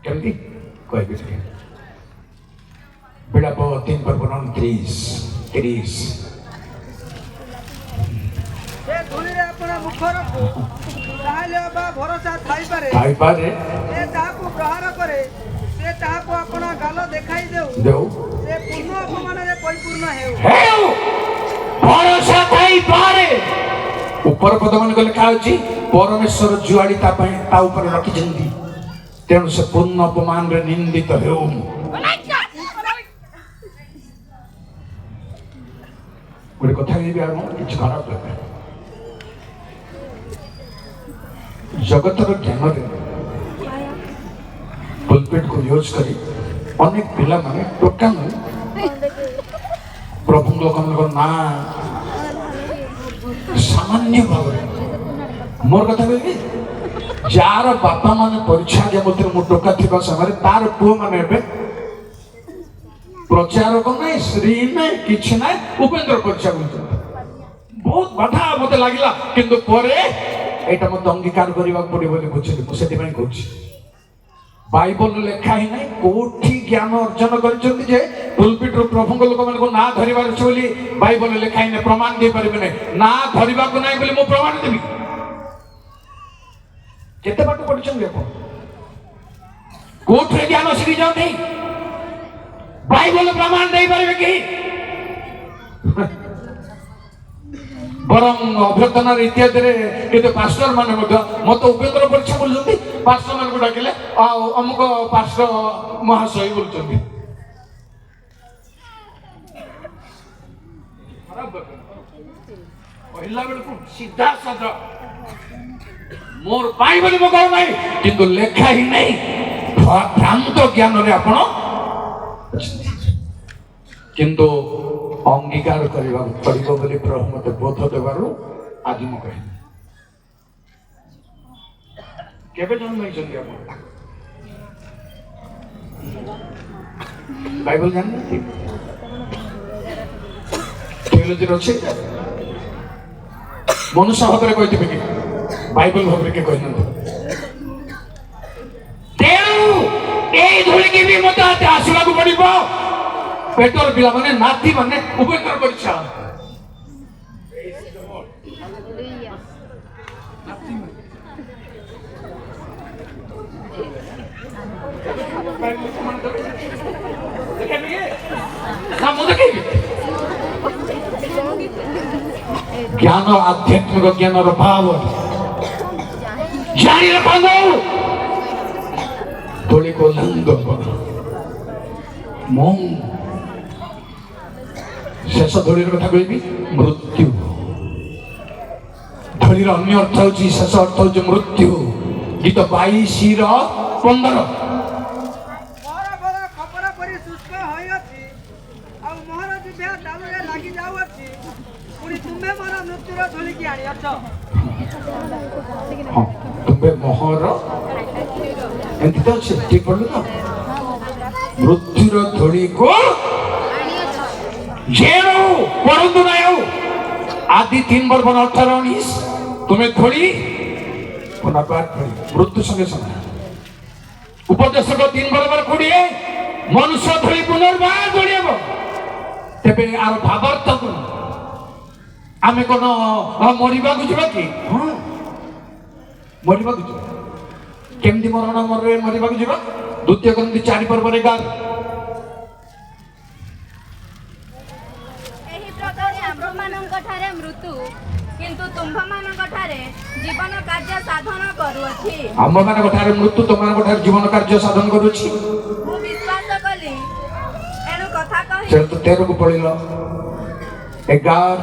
କେମିତି କହିବି? ବିଳାପ 3:29-30 ସେ ଧୂଳିରେ ଆପଣ ମୁଖ ରଖୁ, ତାହେଲେ ବା ଭରସା ଥାଇପାରେ। ସେ ତାହାକୁ ପ୍ରହାର କରେ, ସେ ତାହାକୁ ଆପଣ ଗାଲ ଦେଖାଇ ଦେଉ, ସେ ପୂର୍ଣ୍ଣ ଅପମାନରେ ପରିପୂର୍ଣ୍ଣ ହେଉ। ଭରସା ଥାଇପାରେ। ଉପର ପଦମାନଙ୍କୁ ଲେଖା ଅଛି ପରମେଶ୍ୱର ଯୁଆଡି ତା ଉପରେ ରଖିଛନ୍ତି, ତେଣୁ ସେ ପୂର୍ଣ୍ଣ ଅପମାନରେ ନିନ୍ଦିତ ହେଉ। ଗୋଟେ କଥା କହିବି, ଆଉ କିଛି ଖରାପ ଲାଗେ। ଜଗତର ଜ୍ଞାନରେ ପୁଲପିଟକୁ ୟୁଜ୍ କରି ଅନେକ ପିଲାମାନେ ଟୋଟାଲ ପ୍ରଭୁ ଲୋକମାନଙ୍କ ନାଁ ସାମାନ୍ୟ ଭାବରେ, ମୋର କଥା କହିବି, ଯାହାର ବାପା ମାନେ ପରୀକ୍ଷା ଯେମିତି ମୁଁ ଟୋକା ଥିବା ସମୟରେ ତାର ପୁଅ ମାନେ ଏବେ ପ୍ରଚାରକ ନାହିଁ, ଶ୍ରୀ ନାହିଁ, କିଛି ନାହିଁ, ଉପେନ୍ଦ୍ର ପରୀକ୍ଷା କରୁଛନ୍ତି। ବହୁତ ବାଧା ମତେ ଲାଗିଲା, କିନ୍ତୁ ପରେ ଏଇଟା ମତେ ଅଙ୍ଗୀକାର କରିବାକୁ ପଡିବ ବୋଲି ବୁଝିଲି। ମୁଁ ସେଥିପାଇଁ କହୁଛି, ବାଇବଲ ଲେଖା ହିଁ ନାହିଁ କୋଉଠି ଜ୍ଞାନ ଅର୍ଜନ କରିଛନ୍ତି ଯେ ପୁଲପିଟରୁ ପ୍ରଭୁଙ୍କ ଲୋକମାନଙ୍କୁ ନାଁ ଧରିବାର ଅଛି ବୋଲି ବାଇବଲ ଲେଖା ହିଁ ନାହିଁ। ପ୍ରମାଣ ଦେଇପାରିବେ ନାହିଁ, ନାଁ ଧରିବାକୁ ନାହିଁ ବୋଲି ମୁଁ ପ୍ରମାଣ ଦେବି। କେତେ ପାଠ ପଢିଛନ୍ତି ଆପଣ? କୋଉଥିରେ ଜ୍ଞାନ ଶିଖିଛନ୍ତି? ବାଇବଲ ପ୍ରମାଣ ଦେଇପାରିବେ କି? ବରଂ ଅଭ୍ୟର୍ଥନାର ଇତ୍ୟାଦିରେ କିନ୍ତୁ ପାଷ୍ଟର ମାନେ ମଧ୍ୟ ମତେ ଉପେନ୍ଦ୍ର ପରୀକ୍ଷା ବୋଲୁଛନ୍ତି। ପାଷ୍ଟର ମାନଙ୍କୁ ଡାକିଲେ ଆଉ ଅମୁକ ପାଷ୍ଟର ମହାଶୟ ବୋଲୁଛନ୍ତି। କହିଲା ବେଳକୁ ସିଧା ସାଧା ମୋର ପାଇଁ ବୋଲି ମୁଁ କହୁ ନାହିଁ, କିନ୍ତୁ ଲେଖା ହିଁ ନାହିଁ। ଭ୍ରାନ୍ତ ଜ୍ଞାନରେ ଆପଣ କିନ୍ତୁ ଅଙ୍ଗୀକାର କରିବାକୁ ପଡିବ ବୋଲି ପ୍ରଭୁ ମତେ ବୋଧ ଦେବାରୁ ଆଜି ମୁଁ କହିଲି। କେବେ ଜନ୍ମ ହେଇଛନ୍ତି ଆପଣ? ବାଇବଲ ଜାଣିନାହାନ୍ତି? ଥିଓଲୋଜିରେ ଅଛି, ମନୁଷ୍ୟ ଭାବରେ କହିଥିବେ କି ବାଇବଲ ଭାବରେ କିଏ କହିନାହାନ୍ତି? ତେଣୁ এই ধূଳିକି ବି ମତେ ଆସିବାକୁ ପଡିବ। ପେଟର ପିଲାମାନେ ନାତି ମାନେ ଉପେକ୍ଷା କରିଛ। ଜ୍ଞାନ ଆଧ୍ୟାତ୍ମିକ ଜ୍ଞାନର ଭାବ ଜାଣି ରଖନ୍ତୁ। ଧୂଳିକୁ ଲାଙ୍ଗ କର। ମୁଁ ଶେଷ ଧୂଳିର କଥା କହିବି, ମୃତ୍ୟୁ। ଧୂଳିର ଅନ୍ୟ ଅର୍ଥ ହଉଛି, ଶେଷ ଅର୍ଥ ହଉଛି ମୃତ୍ୟୁ। ଗୀତ 22:15। ମୋର ଖପରା ପରି ଶୁଷ୍କ ହୋଇଅଛି, ଆଉ ମୋହର ଜିଭା ଦାଉରେ ଲାଗି ଯାଉଅଛି, ପୁଣି ତୁମେ ମୋର ମୃତ୍ୟୁର ଧୂଳିକି ଆଣିଅଛ। ହଁ, ତୁମେ ମୋହର ଏମିତି ତ ଅଛି, ଠିକ ପଡିଲ ତ? ମୃତ୍ୟୁର ଧୂଳିକୁ ଯେଣୁ ପଢନ୍ତୁ ନାହିଁ ଆଉ ଆଦି 3:18-19 ତୁମେ ଧୂଳି ପୁନର୍ବାର ଧୂଳି ମୃତ୍ୟୁ ସଙ୍ଗେ ସଙ୍ଗେ। ଉପଦେଶକ 3:20 ମନୁଷ୍ୟ ଧୂଳି ପୁନର୍ବାର ଧୂଳି ହେବ। ତେବେ ଆର ଭାବାର୍ଥ କଣ? ଆମେ କଣ ମରିବାକୁ ଯିବା କି? ହଁ, ମରିବାକୁ ଯିବା। କେମିତି ମରଣ ମରିବାକୁ ଯିବା? 2 Corinthians 4:11। ଏହି ପ୍ରକାରେ ଆମ୍ଭମାନଙ୍କ ଠାରେ ମୃତ୍ୟୁ, କିନ୍ତୁ ତୁମ୍ଭମାନଙ୍କ ଠାରେ ଜୀବନ କାର୍ଯ୍ୟ ସାଧନ କରୁଅଛି। ଆମ୍ଭମାନଙ୍କ ଠାରେ ମୃତ୍ୟୁ, ତୁମମାନଙ୍କ ଠାରେ ଜୀବନ କାର୍ଯ୍ୟ ସାଧନ କରୁଛି। ମୁଁ ବିଶ୍ୱାସ କଲି, ଏଣୁ କଥା କହି 13କୁ ପଢିଲ। 11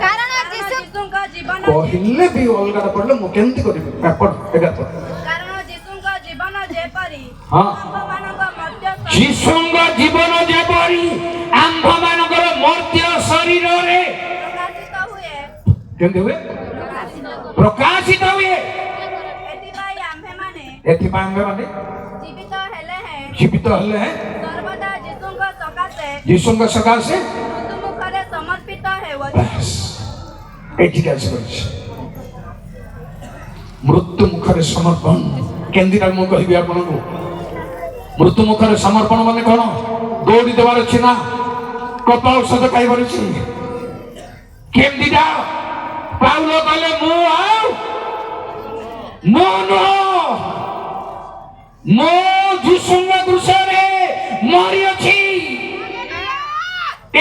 କାରଣ ଯୀଶୁଙ୍କ ଜୀବନ କହିଲେ ବି ଅଲଗା ପଢିଲେ ମୁଁ କେମିତି କରିବି? 11 ପଢ। କାରଣ ଯୀଶୁଙ୍କ ଜୀବନ ଯେପରି ହଁ। ଆମ୍ଭମାନଙ୍କ ମର୍ତ୍ତ୍ୟ ଯୀଶୁଙ୍କ ଜୀବନ ଯେପରି ଆମ୍ଭମାନଙ୍କର ମର୍ତ୍ତ୍ୟ ଶରୀରରେ ପ୍ରକାଶିତ ହୁଏ, କେମିତି ହୁଏ? ପ୍ରକାଶିତ ହୁଏ। ଏଥିପାଇଁ ଆମ୍ଭେମାନେ ଜୀବିତ ହେଲେ ସର୍ବଦା ଯୀଶୁଙ୍କ ଯୀଶୁଙ୍କ ସକାଶେ ସକାଶେ ମୃତ୍ୟୁ ମୁଖରେ ସମର୍ପିତ ହେଉଅଛି। ଏଠିକି ଆସି କରିଛି। ମୃତ୍ୟୁ ମୁଖରେ ସମର୍ପଣ କେନ୍ଦିଟା ମୁଁ କହିବି ଆପଣଙ୍କୁ। ମୃତ୍ୟୁ ମୁଖରେ ସମର୍ପଣ ମାନେ କଣ? ଦୌଡ଼ି ଦେବାର ଅଛି ନା କପା ଔଷଧ ଖାଇବାର ଅଛି? କେମିତିଟା? ପାଉଲ କହିଲେ ମୁଁ ନୁହଁ, ମୁଁ ଯୀଶୁଙ୍କ ଦୃଶ୍ୟରେ ମରିଅଛି।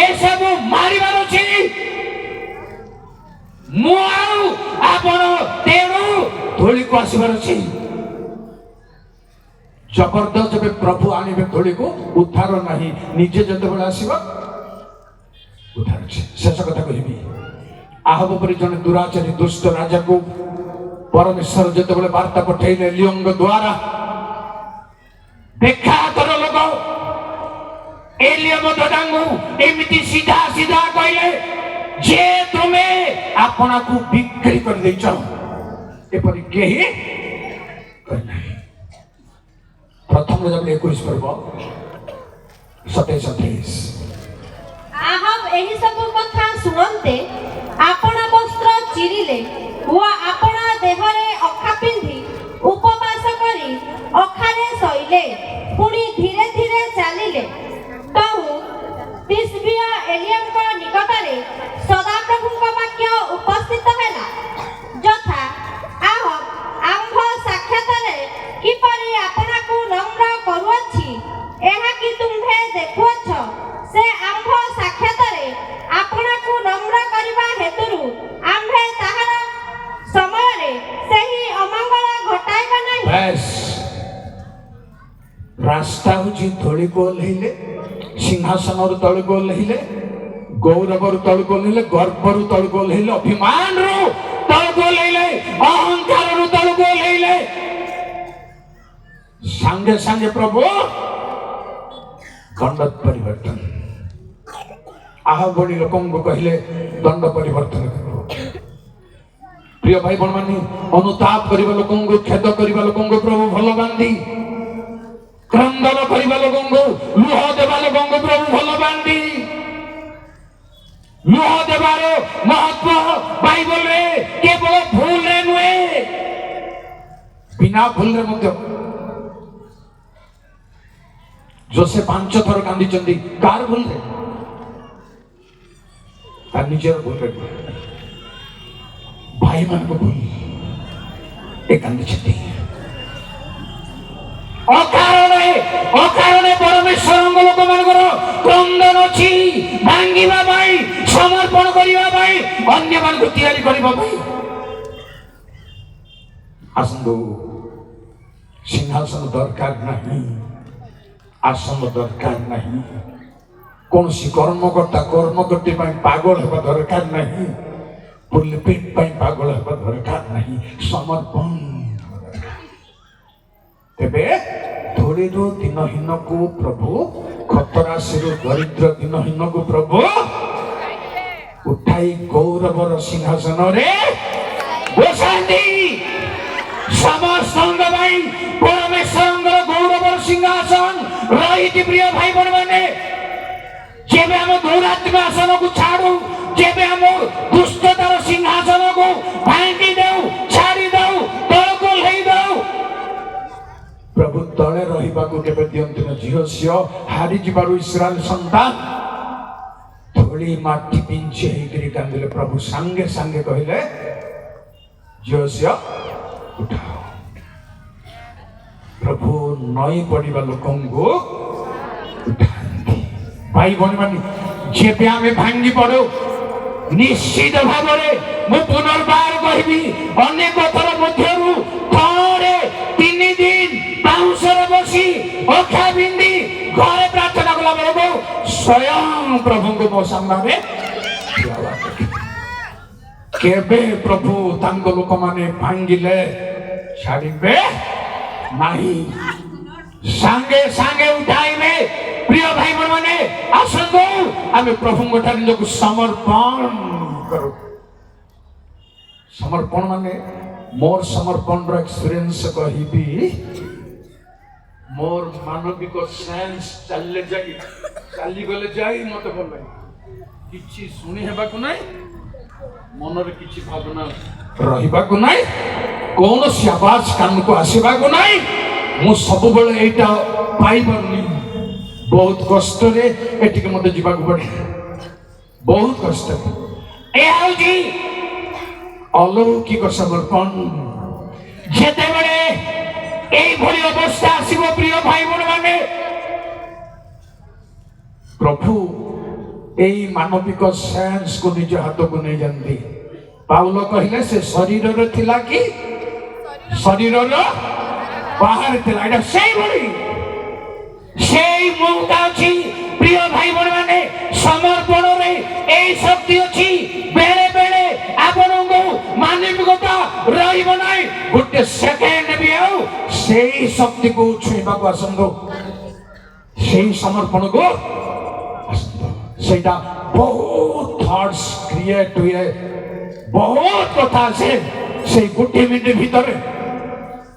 ଏସବୁ ମାରିବାର ଅଛି। ମୁଁ ଆଉ ଆପଣ ତେଣୁ ଧୂଳିକୁ ଆସିବାର ଅଛି। ଜବରଦସ୍ତ ଯେବେ ପ୍ରଭୁ ଆଣିବେ ଧୂଳିକୁ, ଉଦ୍ଧାର ନାହିଁ। ନିଜେ ଯେତେବେଳେ ଆସିବ ଉଦ୍ଧାର ଅଛି। ଶେଷ କଥା କହିବି, ଆହବ ପରି ଜଣେ ଦୁରାଚାରୀ ଦୁଷ୍ଟ ରାଜାକୁ ପରମେଶ୍ୱର ଯେତେବେଳେ ବାର୍ତ୍ତା ପଠେଇଲେ ଏଲିୟଙ୍କ ଦ୍ୱାରା, ବେଖାତର ଲୋକ ଏଲିୟ ମଧ୍ୟ ତାଙ୍କୁ ଏମିତି ସିଧା ସିଧା କହିଲେ ଯେ ତୁମେ ଆପଣାକୁ ବିକ୍ରି କରିଦେଇଛ, ଏପରି କେହି କରିନାହିଁ। ପ୍ରଥମ ରାଜା 21:27-28। ଆହାବ ଏହି ସବୁ କଥା ଶୁଣନ୍ତେ ଆପଣା ବସ୍ତ୍ର ଚିରିଲେ ଓ ଆପଣା ଦେହରେ ଅଖା ପିନ୍ଧି ଉପବାସ କରି ଅଖାରେ ଶୋଇଲେ। ପୁଣି ଧୀରେ ଧୀରେ ଚାଲିଲେ। ତହୁ ତିସ୍ବିଆ ଏଲିୟାଙ୍କ ନିକଟରେ ସଦାପ୍ରଭୁଙ୍କ ବାକ୍ୟ ଉପସ୍ଥିତ ହେଲା, ଯଥା ଆହବ ଆମ୍ଭ ସାକ୍ଷାତରେ କିପରି ଆପଣାକୁ ନମ୍ର କରୁଅଛି, ଏହା କି ତୁମ୍ଭେ ଦେଖୁଅଛ? ସେ ଆମ୍ଭ ସାକ୍ଷାତରେ ଆପଣାକୁ ନମ୍ର କରିବା ହେତୁରୁ ଆମ୍ଭେ ତାହାର ସମୟରେ ସେହି ଅମଙ୍ଗଳ ଘଟାଇବା ନାହିଁ। ରାସ୍ତା ହଉଛି ଧୂଳିକୁ ଓହ୍ଲେଇଲେ, ସିଂହାସନରୁ ତଳକୁ ଓହ୍ଲେଇଲେ, ଗୌରବରୁ ତଳକୁ ଓହ୍ଲେଇଲେ, ଗର୍ବରୁ ତଳକୁ ଓହ୍ଲେଇଲେ, ଅଭିମାନରୁ ତଳକୁ ଓହ୍ଲେଇଲେ, ଅହଙ୍କାରରୁ ତଳକୁ ଓହ୍ଲେଇଲେ, ସାଙ୍ଗେ ସାଙ୍ଗେ ପ୍ରଭୁ ଦଣ୍ଡ ପରିବର୍ତ୍ତନ। ଆହବ ଭଳି ଲୋକଙ୍କୁ କହିଲେ ଦଣ୍ଡ ପରିବର୍ତ୍ତନ କର। ପ୍ରିୟ ଭାଇ ଭଉଣୀ ମାନେ, ଅନୁତାପ କରିବା ଲୋକଙ୍କୁ, ଖେଦ କରିବା ଲୋକଙ୍କୁ ପ୍ରଭୁ ଭଲ ପାଆନ୍ତି। କ୍ରନ୍ଦନ କରିବା ଲୋକଙ୍କୁ, ଲୁହ ଦେବା ଲୋକଙ୍କୁ ପ୍ରଭୁ ଭଲ ପାଆନ୍ତି। ଲୁହ ଦେବାର ମହତ୍ଵ ବାଇବଲରେ କେବଳ ଭୁଲରେ ନୁହେଁ, ବିନା ଭୁଲରେ ମଧ୍ୟ जोसेफ 5 थर कांदी कार भूल तार निजर भूल भाई मान को भूल ए कांदी अकारणे परमेश्वर लोक मानकर क्रंदन अछि भांगिबा भाई समर्पण करिबा भाई अन्य मान को तैयारी करिबा भाई आसंदो सिंहासन दरकार नहीं आसन दरकार नहीं कौन सी कर्मकर्ता कर्मकर्ती पागल होगा दरकार नहीं पुलपिट पागल होगा दरकार नहीं समर्पण तेबे धूली दिनहीन को प्रभु खतराशी दरिद्र दिनहीन को प्रभु उठाई गौरवर सिंहासन रे बसाती समस्त परमेश्वर गौरवर सिंहासन रही प्रिय भाई बहन मैंने जेबे हम दुरात्मा आसन को छाड़ू जेबे हम दुष्टतार सिंहासन को भांगी देऊ छाड़ी देऊ तल को लई देऊ प्रभु तले रहिबा को केबे दियंती न झियो सियो हारी जिबारु इस्राएल संतान थोड़ी माटी पिंचे हेकरी कांदिले प्रभु संगे संगे कहिले झियो सियो उठाओ प्रभु नई पड़िबा लोकं को उठांती भाई बहन मानी जेबे आमे भांगी पड़ो निश्चित भाव में पुनर्बार कहबी अनेक थर मध्यरु थरे 3 दिन बाउंसर बसी अखा बिंदी घरे प्रार्थना कला बेलको स्वयं प्रभु को मो सामने केबे प्रभु तांको लोक माने भांगिले छाड़िबे नहीं सांगे सांगे उठाइबे प्रिय भाई बहन माने आसंदो आमे प्रभु गोठार निजको समर्पण करो समर्पण माने मोर समर्पण रो एक्सपीरियंस कहिबी मोर मानविक सेंस चलले जाई चली गले जाई मते भल लागे किछि सुनी हेबा को नै मन रे किछि भावना रहिबा को नै कोन सी आवाज कान को आसीबा को नै मु सब बेले एटा पाई परनी बहुत कष्ट रे एटिके मते जीवा को पड़े बहुत कष्ट ए आउजी अलौकिक समर्पण जेते बेले एई भली अवस्था आसीबो प्रिय भाई बहन माने प्रभु एई मानविक सेंस को निज हाथ को नहीं जानती पाउल कहले से शरीर रे थिला कि शरीर रो बाहर थिला एटा सेई भली सेई मौका अछि प्रिय भाई बहन माने समर्पण रे एई शक्ति अछि बेले बेले आपन को मानविकता रहिबो नै गुटे सेकेंड भी आउ सेई शक्ति को छुइबा को आसंदो सेई समर्पण को आसंदो सेटा बहुत थॉट्स क्रिएट हुए बहुत कथा से गुटे मिनट भीतर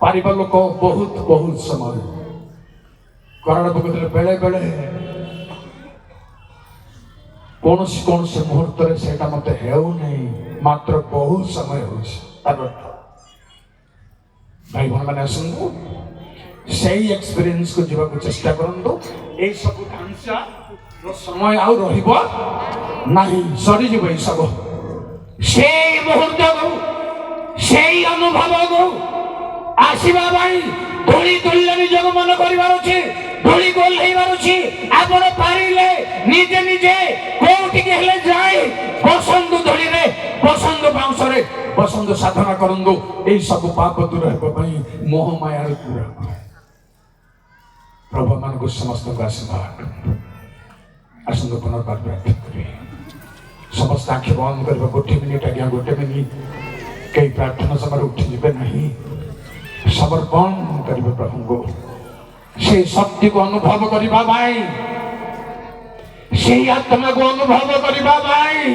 पारिबा लोक बहुत बहुत समय कारण बगतले बेले बेले कौन से मुहूर्त रे सेटा मते हेउ नहीं मात्र बहुत समय होइछ तार भाई बहन माने आसंदो सेही एक्सपीरियंस को जीवा को चेष्टा करंदो ए सब ढांचा रो समय आउ रहिबो नाही सरी जीव ए सब सेही मुहूर्त को सेही अनुभव को आसीबा भाई धूली तुल्य निजक मन करिवार अछि धूली गोल्हैवार अछि आपण पारिले निजे निजे कोठी के हेले जाय बसंत धूली रे बसंत बाउंस रे बसंत साधना करंदो एई सब पाप दूर हेबा पई मोह माया रे दूर प्रभु मान को समस्त का आशीर्वाद आसंद पुनर्बार प्रार्थना करी समस्त आंख बंद करबा गोटे मिनिट आज्ञा गोटे मिनिट कई प्रार्थना समय उठी जिबे नहीं समर्पण करिबे प्रभु को से शक्ति को अनुभव करिबा भाई से आत्मा को अनुभव करिबा भाई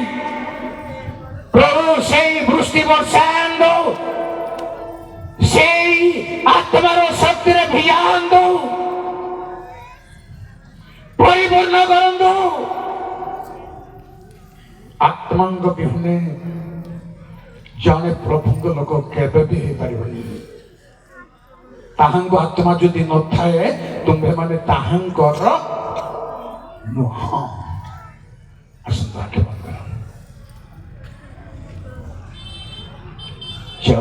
प्रभु से वृष्टि वर्षान दो से आत्मा रो शक्ति रे भियान दो परिपूर्ण करन दो आत्मांग बिहुने जाने प्रभु को लोक केबे भी हे परिबनी ତାହାଙ୍କ ଆତ୍ମା ଯଦି ନଥାଏ ତୁମ୍ଭେ ମାନେ ତାହାଙ୍କର ନୁହଁ। ଆସନ୍ତୁ ଆଖି ବନ୍ଦ କର। ଜୟ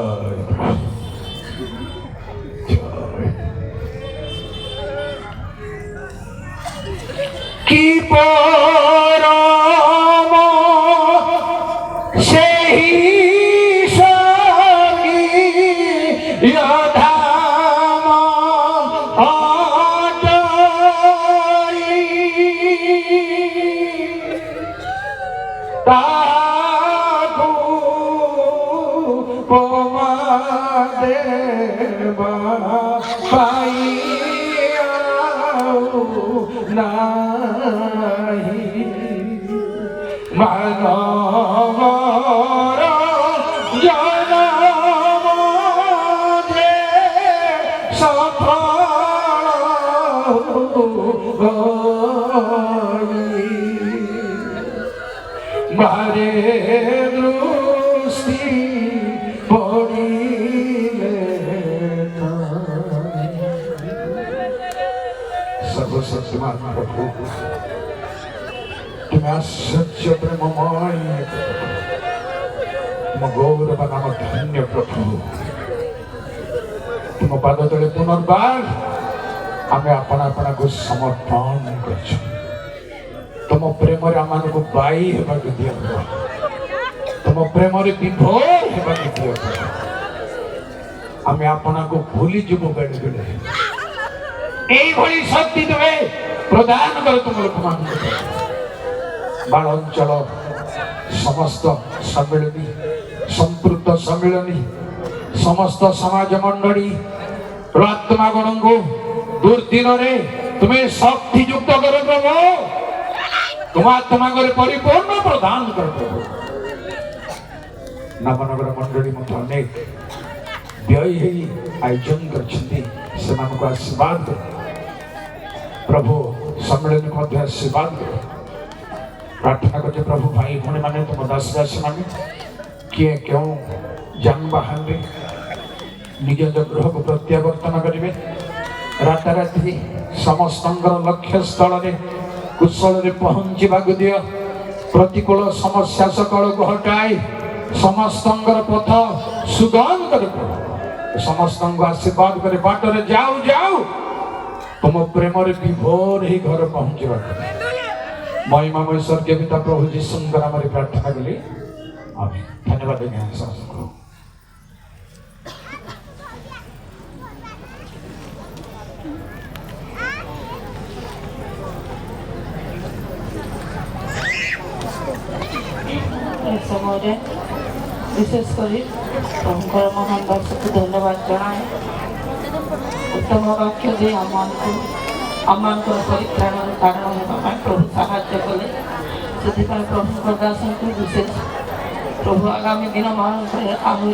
ପ୍ରଭୁ। কি পরম সেই ধাম তাকু উপমা দেবা নাহি মানবর জনম যে সফল বারে দৃষ্টি পড়িলে সর্বশক্তিমান প্রভু তুমি আশ্চর্য প্রেমময় তুম গৌরব নাম ধন্য প্রভু তুম পাদ তলে পুনর্বার ଆମେ ଆପଣା ଆପଣାକୁ ସମର୍ପଣ କରୁଛୁ। ତୁମ ପ୍ରେମରେ ଆମମାନଙ୍କୁ ବାଇ ହେବାକୁ ଦିଅ, ତୁମ ପ୍ରେମରେ ବିଭୋର ହେବାକୁ ଦିଅ। ଆମେ ଆପଣଙ୍କୁ ଭୁଲିଯିବୁ ବେଳେ ବେଳେ। এইভଳି ଶକ୍ତି ତୁମେ ପ୍ରଦାନ କର ତୁମ ଲୋକମାନଙ୍କୁ। ବାଳ ଅଞ୍ଚଳ ସମସ୍ତ ସମ୍ମିଳନୀ, ସମ୍ପୃକ୍ତ ସମ୍ମିଳନୀ, ସମସ୍ତ ସମାଜ ମଣ୍ଡଳୀ ଆତ୍ମାଗଣଙ୍କୁ ଦୁର୍ଦିନରେ ତୁମେ ଶକ୍ତି ଯୁକ୍ତ କର ପ୍ରଭୁ। ତୁମ ଆତ୍ମାଗରେ ପରିପୂର୍ଣ୍ଣ ପ୍ରଦାନ କର ପ୍ରଭୁ। ନବନଗର ମଣ୍ଡଳୀ ମଧ୍ୟ ଅନେକ ବ୍ୟୟ ହେଇ ଆୟୋଜନ କରିଛନ୍ତି, ସେମାନଙ୍କୁ ଆଶୀର୍ବାଦ କର ପ୍ରଭୁ। ସମ୍ମିଳନୀକୁ ମଧ୍ୟ ଆଶୀର୍ବାଦ କର। ପ୍ରାର୍ଥନା କରୁଛେ ପ୍ରଭୁ ଭାଇ ଭଉଣୀମାନେ ତୁମ ଦାସଦାସୀମାନେ କିଏ କେଉଁ ଯାନବାହନରେ ନିଜ ଗୃହକୁ ପ୍ରତ୍ୟାବର୍ତ୍ତନ କରିବେ, ରାତାରାତି ସମସ୍ତଙ୍କର ଲକ୍ଷ୍ୟସ୍ଥଳରେ କୁଶଳରେ ପହଞ୍ଚିବାକୁ ଦିଅ। ପ୍ରତିକୂଳ ସମସ୍ୟା ସକାଳକୁ ହଟାଇ ସମସ୍ତଙ୍କର ପଥ ସୁଗମ କର, ସମସ୍ତଙ୍କୁ ଆଶୀର୍ବାଦ କରି ବାଟରେ ଯାଉ ଯାଉ ତୁମ ପ୍ରେମରେ ବିଭୋର ହେଇ ଘର ପହଞ୍ଚିବାକୁ ମହିମାମୟ ସ୍ୱର୍ଗୀୟ ପିତା ପ୍ରଭୁ ଯୀଶୁଙ୍କ ନାମରେ ପ୍ରାର୍ଥନା କଲି, ଆମେନ୍। ଧନ୍ୟବାଦ ଆଜ୍ଞା ସମସ୍ତଙ୍କୁ। ସମୟରେ ବିଶେଷ କରି ପ୍ରଭୁଙ୍କର ମହାନ ଦାସକୁ ଧନ୍ୟବାଦ ଜଣାଏ। ଉତ୍ତମ ବାକ୍ୟ ଦେଇ ଆମମାନଙ୍କର ପରିତ୍ରାଣର କାରଣ ହେବା ପାଇଁ ପ୍ରଭୁ ସାହାଯ୍ୟ କଲେ। ସେଥିପାଇଁ ପ୍ରଭୁଙ୍କ ଦାସଙ୍କୁ ବିଶେଷ ପ୍ରଭୁ ଆଗାମୀ ଦିନମାନଙ୍କରେ ଆହୁରି